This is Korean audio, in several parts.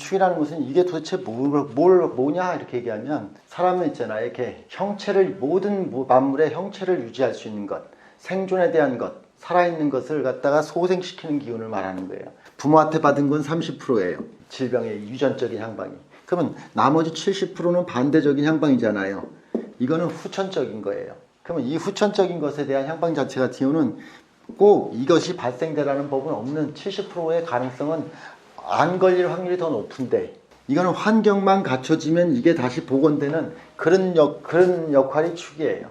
축이라는 것은 이게 도대체 뭐냐 이렇게 얘기하면 사람은 있잖아요. 이렇게 형체를 모든 만물의 형체를 유지할 수 있는 것, 생존에 대한 것, 살아있는 것을 갖다가 소생시키는 기운을 말하는 거예요. 부모한테 받은 건 30%예요. 질병의 유전적인 향방이. 그러면 나머지 70%는 반대적인 향방이잖아요. 이거는 후천적인 거예요. 그러면 이 후천적인 것에 대한 향방 자체 같은 경우는 꼭 이것이 발생되라는 법은 없는 70%의 가능성은 안 걸릴 확률이 더 높은데 이거는 환경만 갖춰지면 이게 다시 복원되는 그런 역할이 축이에요.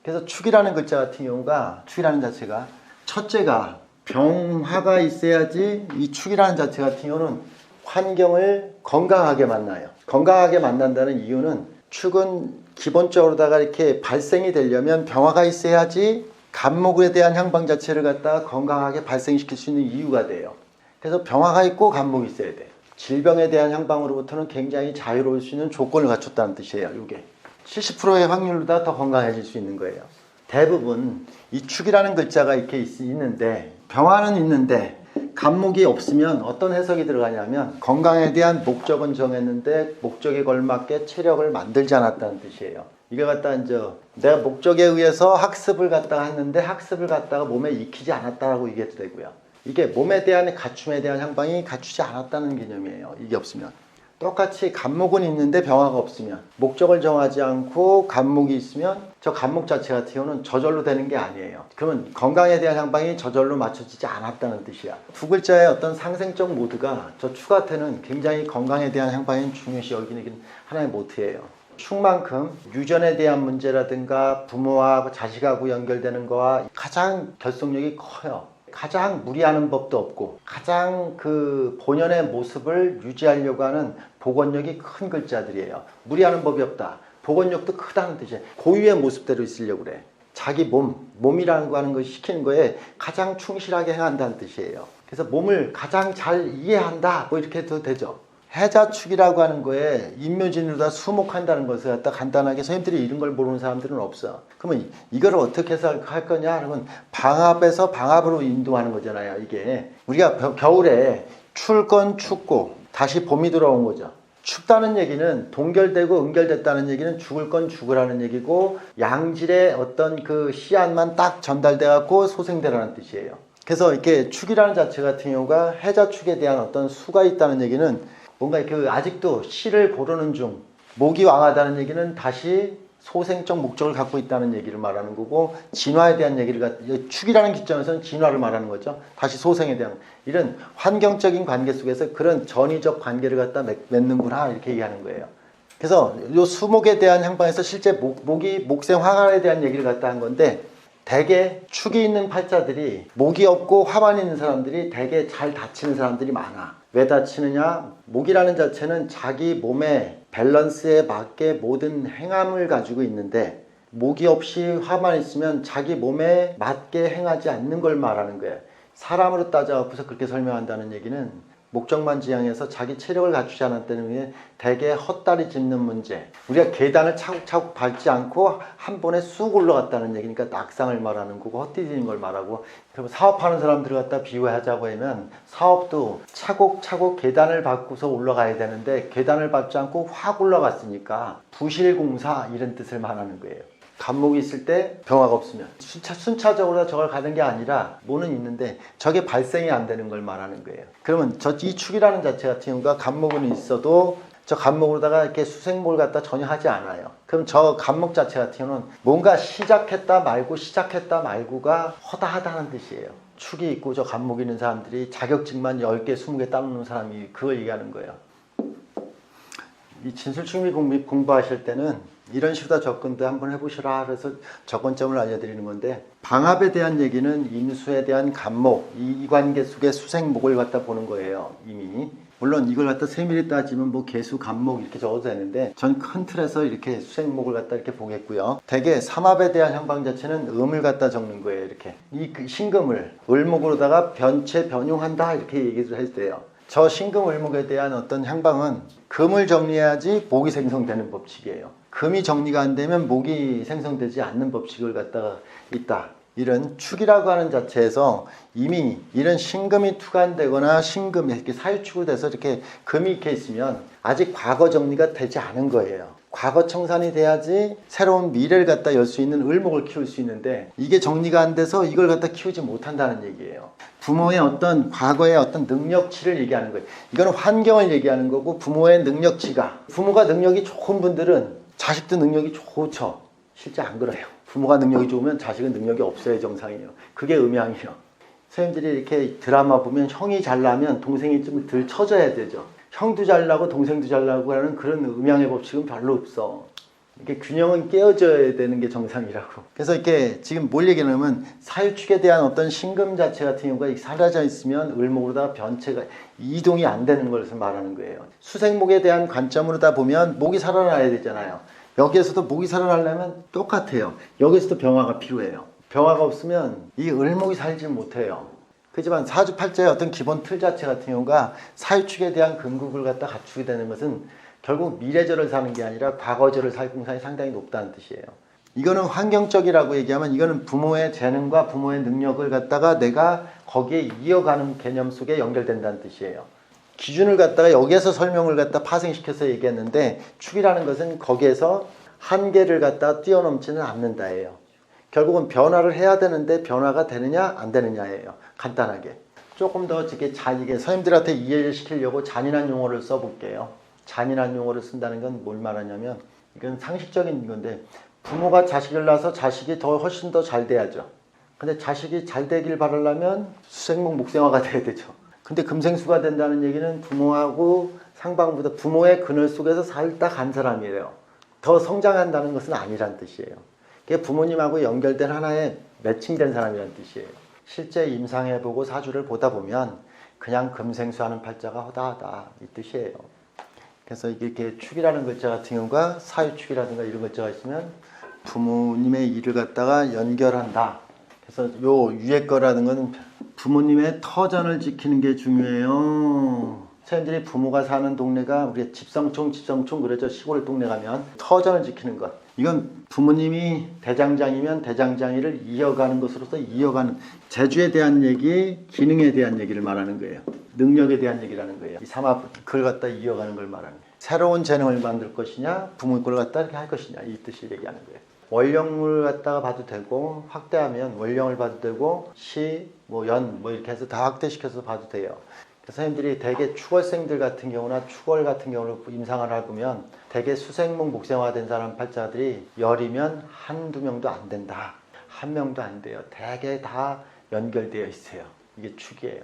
그래서 축이라는 글자 같은 경우가 축이라는 자체가 첫째가 병화가 있어야지 이 축이라는 자체 같은 경우는 환경을 건강하게 만나요. 건강하게 만난다는 이유는 축은 기본적으로다가 이렇게 발생이 되려면 병화가 있어야지 간목에 대한 향방 자체를 갖다가 건강하게 발생시킬 수 있는 이유가 돼요. 그래서 병화가 있고 간목이 있어야 돼요. 질병에 대한 향방으로부터는 굉장히 자유로울 수 있는 조건을 갖췄다는 뜻이에요. 이게 70%의 확률로 더 건강해질 수 있는 거예요. 대부분 이 축이라는 글자가 이렇게 있는데 병화는 있는데 간목이 없으면 어떤 해석이 들어가냐면 건강에 대한 목적은 정했는데 목적에 걸맞게 체력을 만들지 않았다는 뜻이에요. 이거 갖다 이제 내가 목적에 의해서 학습을 갖다가 했는데 학습을 갖다가 몸에 익히지 않았다라고 얘기해도 되고요. 이게 몸에 대한 갖춤에 대한 향방이 갖추지 않았다는 개념이에요. 이게 없으면. 똑같이 간목은 있는데 병화가 없으면 목적을 정하지 않고 간목이 있으면 저 간목 자체 같은 경우는 저절로 되는 게 아니에요. 그러면 건강에 대한 향방이 저절로 맞춰지지 않았다는 뜻이야. 두 글자의 어떤 상생적 모드가 저 축한테는 굉장히 건강에 대한 향방이 중요시 여기는 하나의 모트예요. 축만큼 유전에 대한 문제라든가 부모와 자식하고 연결되는 거와 가장 결속력이 커요. 가장 무리하는 법도 없고 가장 그 본연의 모습을 유지하려고 하는 복원력이 큰 글자들이에요. 무리하는 법이 없다. 복원력도 크다는 뜻이에요. 고유의 모습대로 있으려고 그래. 자기 몸이라는 거 하는 거 시키는 거에 가장 충실하게 해야 한다는 뜻이에요. 그래서 몸을 가장 잘 이해한다 뭐 이렇게 해도 되죠. 해자축이라고 하는 거에 인묘진으로다 수목한다는 것을 갖다 간단하게 선생님들이 이런 걸 모르는 사람들은 없어. 그러면 이걸 어떻게 해서 할 거냐 하면 방압에서 방압으로 인도하는 거잖아요. 이게 우리가 겨울에 추울 건 춥고 다시 봄이 돌아온 거죠. 춥다는 얘기는 동결되고 응결됐다는 얘기는 죽을 건 죽으라는 얘기고 양질의 어떤 그 씨앗만 딱 전달돼 갖고 소생되라는 뜻이에요. 그래서 이렇게 축이라는 자체 같은 경우가 해자축에 대한 어떤 수가 있다는 얘기는 뭔가 그 아직도 씨를 고르는 중 목이 왕하다는 얘기는 다시 소생적 목적을 갖고 있다는 얘기를 말하는 거고 진화에 대한 얘기를 축이라는 기점에서는 진화를 말하는 거죠. 다시 소생에 대한 이런 환경적인 관계 속에서 그런 전위적 관계를 갖다 맺는구나 이렇게 얘기하는 거예요. 그래서 요 수목에 대한 향방에서 실제 목이 목생 화간에 대한 얘기를 갖다 한 건데 대개 축이 있는 팔자들이 목이 없고 화만 있는 사람들이 대개 잘 다치는 사람들이 많아. 왜 다치느냐? 목이라는 자체는 자기 몸의 밸런스에 맞게 모든 행함을 가지고 있는데 목이 없이 화만 있으면 자기 몸에 맞게 행하지 않는 걸 말하는 거예요. 사람으로 따져서 그렇게 설명한다는 얘기는 목적만 지향해서 자기 체력을 갖추지 않았다는 게 대개 헛다리 짚는 문제. 우리가 계단을 차곡차곡 밟지 않고 한 번에 쑥 올라갔다는 얘기니까 낙상을 말하는 거고 헛디디는 걸 말하고 그럼 사업하는 사람들을 갖다 비유하자고 하면 사업도 차곡차곡 계단을 밟고서 올라가야 되는데 계단을 밟지 않고 확 올라갔으니까 부실공사 이런 뜻을 말하는 거예요. 간목이 있을 때 병화가 없으면 순차적으로 저걸 가는 게 아니라 뭐는 있는데 저게 발생이 안 되는 걸 말하는 거예요. 그러면 이 축이라는 자체 같은 경우가 간목은 있어도 저 간목으로다가 이렇게 수생목을 갖다 전혀 하지 않아요. 그럼 저 간목 자체 같은 경우는 뭔가 시작했다 말고가 허다하다는 뜻이에요. 축이 있고 저 간목이 있는 사람들이 자격증만 10개 20개 따놓는 사람이 그걸 얘기하는 거예요. 이 진술충미 공부하실 때는 이런 식으로 접근도 한번 해보시라 그래서 접근점을 알려드리는 건데 방압에 대한 얘기는 인수에 대한 간목 이 관계 속의 수생목을 갖다 보는 거예요. 이미 물론 이걸 갖다 세밀히 따지면 뭐 개수 간목 이렇게 적어도 되는데 전 큰 틀에서 이렇게 수생목을 갖다 이렇게 보겠고요. 대개 삼합에 대한 향방 자체는 음을 갖다 적는 거예요. 이렇게 이 신금을 을목으로다가 변체 변용한다 이렇게 얘기를 해도 돼요. 저 신금 을목에 대한 어떤 향방은 금을 정리해야지 목이 생성되는 법칙이에요. 금이 정리가 안 되면 목이 생성되지 않는 법칙을 갖다가 있다. 이런 축이라고 하는 자체에서 이미 이런 신금이 투간되거나 신금이 이렇게 사유축으로 돼서 이렇게 금이 이렇게 있으면 아직 과거 정리가 되지 않은 거예요. 과거 청산이 돼야지 새로운 미래를 갖다 열 수 있는 을목을 키울 수 있는데 이게 정리가 안 돼서 이걸 갖다 키우지 못한다는 얘기예요. 부모의 어떤 과거의 어떤 능력치를 얘기하는 거예요. 이거는 환경을 얘기하는 거고 부모의 능력치가 부모가 능력이 좋은 분들은 자식도 능력이 좋죠. 실제 안 그래요. 부모가 능력이 좋으면 자식은 능력이 없어야 정상이에요. 그게 음양이에요. 선생님들이 이렇게 드라마 보면 형이 잘나면 동생이 좀 덜 쳐져야 되죠. 형도 잘나고 동생도 잘나고 하는 그런 음양의 법칙은 별로 없어. 이렇게 균형은 깨어져야 되는 게 정상이라고. 그래서 이렇게 지금 뭘 얘기하냐면 사유축에 대한 어떤 신금 자체 같은 경우가 사라져 있으면 을목으로다 변체가 이동이 안 되는 것을 말하는 거예요. 수생목에 대한 관점으로 다 보면 목이 살아나야 되잖아요. 여기에서도 목이 살아나려면 똑같아요. 여기서도 병화가 필요해요. 병화가 없으면 이 을목이 살지 못해요. 그렇지만 사주팔자의 어떤 기본 틀 자체 같은 경우가 사유축에 대한 근국을 갖다 갖추게 되는 것은 결국 미래절을 사는 게 아니라 과거절을 살 공산이 상당히 높다는 뜻이에요. 이거는 환경적이라고 얘기하면 이거는 부모의 재능과 부모의 능력을 갖다가 내가 거기에 이어가는 개념 속에 연결된다는 뜻이에요. 기준을 갖다가 여기에서 설명을 갖다 파생시켜서 얘기했는데 축이라는 것은 거기에서 한계를 갖다가 뛰어넘지는 않는다예요. 결국은 변화를 해야 되는데 변화가 되느냐 안 되느냐예요. 간단하게. 조금 더 이게 선생님들한테 이해를 시키려고 잔인한 용어를 써볼게요. 잔인한 용어를 쓴다는 건 뭘 말하냐면 이건 상식적인 건데 부모가 자식을 낳아서 자식이 훨씬 더 잘 돼야죠. 근데 자식이 잘 되길 바라려면 수생목 목생화가 돼야 되죠. 근데 금생수가 된다는 얘기는 부모하고 상방보다 부모의 그늘 속에서 살다 간 사람이에요. 더 성장한다는 것은 아니란 뜻이에요. 그게 부모님하고 연결된 하나의 매칭된 사람이란 뜻이에요. 실제 임상해보고 사주를 보다 보면 그냥 금생수하는 팔자가 허다하다 이 뜻이에요. 그래서 이렇게 축이라는 글자 같은 경우가 사유축이라든가 이런 글자가 있으면 부모님의 일을 갖다가 연결한다. 그래서 요 위에 거라는 건 부모님의 터전을 지키는 게 중요해요. 선생님들이 부모가 사는 동네가 우리 집성촌 그러죠. 시골 동네 가면 터전을 지키는 것. 이건 부모님이 대장장이면 대장장이를 이어가는 것으로서 이어가는 재주에 대한 얘기, 기능에 대한 얘기를 말하는 거예요. 능력에 대한 얘기라는 거예요. 이 삼합 그걸 갖다 이어가는 걸 말하는 거예요. 새로운 재능을 만들 것이냐, 부모 걸 갖다 이렇게 할 것이냐 이 뜻을 얘기하는 거예요. 원령을 갖다가 봐도 되고 확대하면 원령을 봐도 되고 시, 연 이렇게 해서 다 확대시켜서 봐도 돼요. 선생님들이 대개 축월생들 같은 경우나 축월 같은 경우를 임상을 해보면 대개 수생목 목생화된 사람 팔자들이 열이면 한두 명도 안 된다. 한 명도 안 돼요. 대개 다 연결되어 있어요. 이게 축이에요.